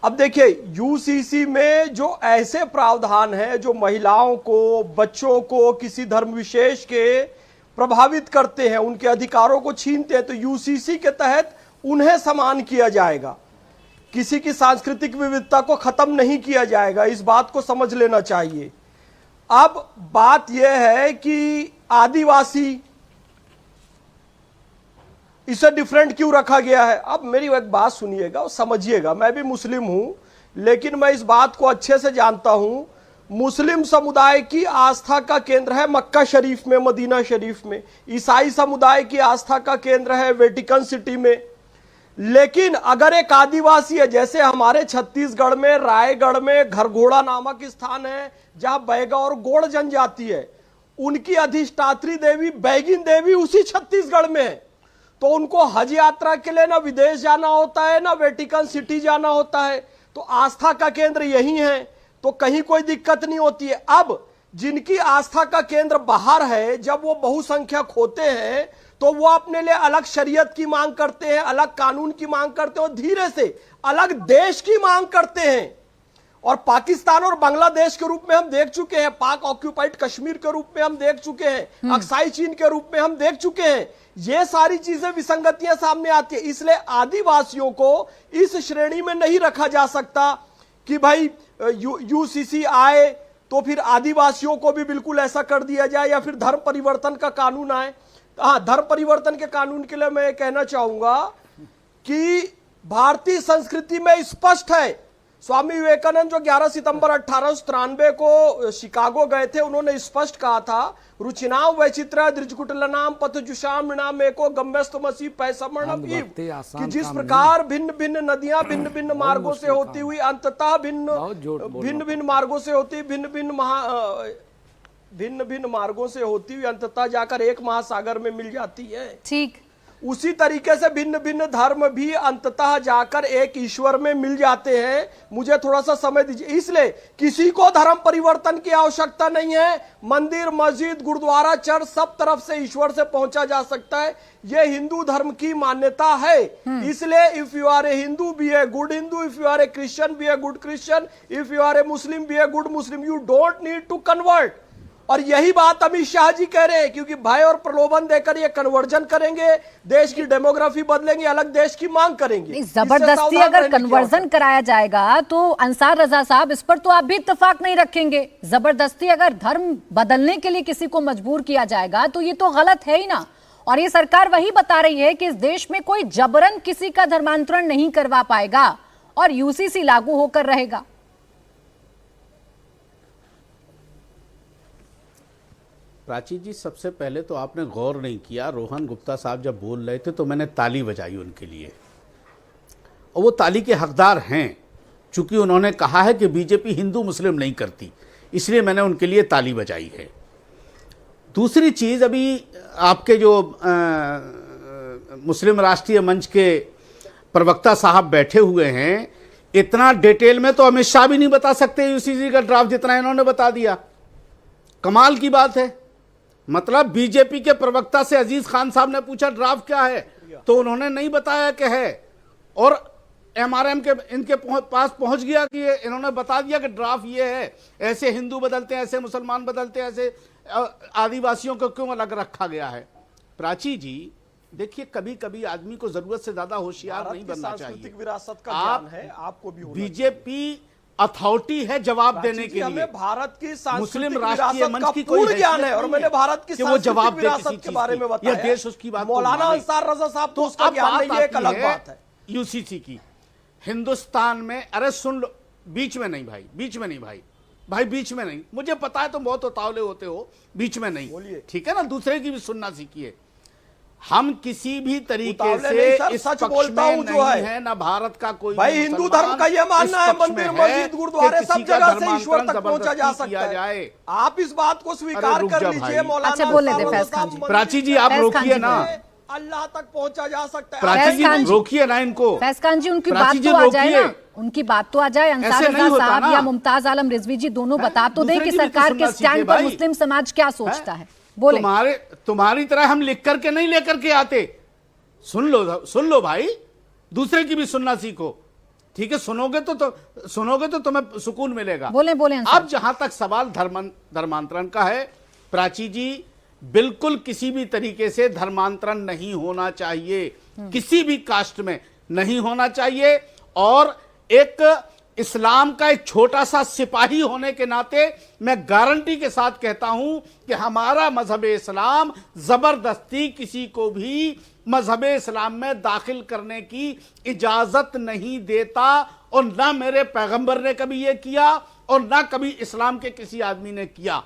अब देखिए, यूसीसी में जो ऐसे प्रावधान हैं जो महिलाओं को, बच्चों को किसी धर्म विशेष के प्रभावित करते हैं, उनके अधिकारों को छीनते हैं, तो यूसीसी के तहत उन्हें समान किया जाएगा। किसी की सांस्कृतिक विविधता को खत्म नहीं किया जाएगा, इस बात को समझ लेना चाहिए। अब बात यह है कि आदिवासी, इसे डिफरेंट क्यों रखा गया है? अब मेरी एक बात सुनिएगा और समझिएगा, मैं भी मुस्लिम हूं, लेकिन मैं इस बात को अच्छे से जानता हूं। मुस्लिम समुदाय की आस्था का केंद्र है मक्का शरीफ में, मदीना शरीफ में। ईसाई समुदाय की आस्था का केंद्र है वेटिकन सिटी में। लेकिन अगर एक आदिवासी है, जैसे हमारे छत्तीसगढ़ में रायगढ़ में घरघोड़ा नामक स्थान है जहां बैगा और गोड़ जनजाति है, उनकी अधिष्ठात्री देवी बैगिन देवी उसी छत्तीसगढ़ में है, तो उनको हज यात्रा के लिए ना विदेश जाना होता है ना वेटिकन सिटी जाना होता है, तो आस्था का केंद्र यही है, तो कहीं कोई दिक्कत नहीं होती है। अब जिनकी आस्था का केंद्र बाहर है, जब वो बहुसंख्यक होते हैं तो वो अपने लिए अलग शरीयत की मांग करते हैं, अलग कानून की मांग करते हैं और धीरे से अलग देश की मांग करते हैं। और पाकिस्तान और बांग्लादेश के रूप में हम देख चुके हैं, पाक ऑक्यूपाइड कश्मीर के रूप में हम देख चुके हैं, अक्साई चीन के रूप में हम देख चुके हैं। ये सारी चीजें विसंगतियां सामने आती है, इसलिए आदिवासियों को इस श्रेणी में नहीं रखा जा सकता कि भाई यूसीसी आए तो फिर आदिवासियों को भी बिल्कुल ऐसा कर दिया जाए, या फिर धर्म परिवर्तन का कानून आए। हाँ, धर्म परिवर्तन के कानून के लिए मैं कहना चाहूंगा कि भारतीय संस्कृति में स्पष्ट है, स्वामी विवेकानंद जो 11 सितंबर 1893 को शिकागो गए थे, उन्होंने स्पष्ट कहा था, रुचिनाम वैचित्र दृजकुटलनाम पथजुषाम नाम एको गम्यस्तमसी पैसमणम इव, कि जिस प्रकार भिन्न भिन्न नदियां भिन्न भिन्न मार्गों से होती हुई अंततः भिन्न मार्गों से होती भिन्न भिन्न मार्गों से होती हुई अंततः जाकर एक महासागर में मिल जाती है। ठीक, उसी तरीके से भिन्न भिन्न धर्म भी अंततः जाकर एक ईश्वर में मिल जाते हैं। मुझे थोड़ा सा समय दीजिए। इसलिए किसी को धर्म परिवर्तन की आवश्यकता नहीं है। मंदिर, मस्जिद, गुरुद्वारा, चर्च, सब तरफ से ईश्वर से पहुंचा जा सकता है। यह हिंदू धर्म की मान्यता है। इसलिए if you are a Hindu, be a good Hindu, if you are a Christian, be a good Christian, if you are a Muslim, be a good Muslim. You don't need to convert. और यही बात अमित शाह जी कह रहे हैं, क्योंकि भय और प्रलोभन देकर ये कन्वर्जन करेंगे, देश की डेमोग्राफी बदलेंगे, अलग देश की मांग करेंगे। जबरदस्ती अगर कन्वर्जन कराया जाएगा तो अंसार रजा साहब, इस पर तो आप भी इत्तेफाक नहीं रखेंगे। जबरदस्ती अगर धर्म बदलने के लिए किसी को मजबूर किया जाएगा तो ये तो गलत है ही ना। और ये सरकार वही बता रही है कि इस देश में कोई जबरन किसी का धर्मांतरण नहीं करवा पाएगा और यूसीसी लागू होकर रहेगा। प्राची जी, सबसे पहले तो आपने गौर नहीं किया, रोहन गुप्ता साहब जब बोल रहे थे तो मैंने ताली बजाई उनके लिए, और वो ताली के हकदार हैं। चूंकि उन्होंने कहा है कि बीजेपी हिंदू मुस्लिम नहीं करती, इसलिए मैंने उनके लिए ताली बजाई है। दूसरी चीज़, अभी आपके जो मुस्लिम राष्ट्रीय मंच के प्रवक्ता साहब बैठे हुए हैं, इतना डिटेल में तो अमित शाह भी नहीं बता सकते यूसीसी का ड्राफ्ट जितना इन्होंने बता दिया। कमाल की बात है। मतलब बीजेपी के प्रवक्ता से अजीज खान साहब ने पूछा ड्राफ्ट क्या है, तो उन्होंने नहीं बताया कि है, और एमआरएम के इनके पास पहुंच गया कि इन्होंने बता दिया कि ड्राफ्ट ये है, ऐसे हिंदू बदलते हैं, ऐसे मुसलमान बदलते हैं, ऐसे आदिवासियों को क्यों अलग रखा गया है। प्राची जी देखिए, कभी कभी आदमी को जरूरत से ज्यादा होशियार नहीं बनना चाहिए। विरासत का ज्ञान है, आपको भी बीजेपी अथॉरिटी है जवाब देने के लिए। भारत की मुस्लिम राष्ट्रीय मंच की कोई ज्ञान है, और मैंने भारत की वो जवाब दे विरासत के बारे में बताया। या देश उसकी बात मौलाना अंसार रजा साहब तो उसका ज्ञान नहीं, ये एक अलग बात है। यूसीसी की हिंदुस्तान में, अरे सुन लो, बीच में नहीं भाई, बीच में नहीं भाई, भाई बीच में नहीं। मुझे पता है तुम बहुत उतावले होते हो, बीच में नहीं, ठीक है ना, दूसरे की भी सुनना सीखिए। हम किसी भी तरीके से इस सच पक्ष बोलता में हूं नहीं जो है ना भारत का कोई भाई हिंदू धर्म का ये मानना है, मंदिर, मस्जिद, गुरुद्वारे सब जगह से ईश्वर तक पहुंचा जा सकता है। आप इस बात को स्वीकार कर लीजिए। मौलाना प्राची जी, आप रोकिए ना, अल्लाह तक पहुंचा जा सकता है। प्राची जी रोकिए ना इनको। फैज खान जी, उनकी बात तो आ जाए ना, उनकी बात तो आ जाए। अंसार रजा साहब या मुमताज आलम रिजवी जी दोनों बता तो दें कि सरकार के स्टैंड पर मुस्लिम समाज क्या सोचता है। बोले, तुम्हारी तरह हम लिख करके नहीं लेकर के आते। सुन लो भाई, दूसरे की भी सुनना सीखो। ठीक है, सुनोगे तो तुम्हें सुकून मिलेगा। बोले अब जहां तक सवाल धर्मांतरण का है, प्राची जी, बिल्कुल किसी भी तरीके से धर्मांतरण नहीं होना चाहिए, किसी भी कास्ट में नहीं होना चाहिए। और एक इस्लाम का एक छोटा सा सिपाही होने के नाते मैं गारंटी के साथ कहता हूं कि हमारा मजहब इस्लाम जबरदस्ती किसी को भी मजहब इस्लाम में दाखिल करने की इजाजत नहीं देता, और ना मेरे पैगंबर ने कभी यह किया और ना कभी इस्लाम के किसी आदमी ने किया।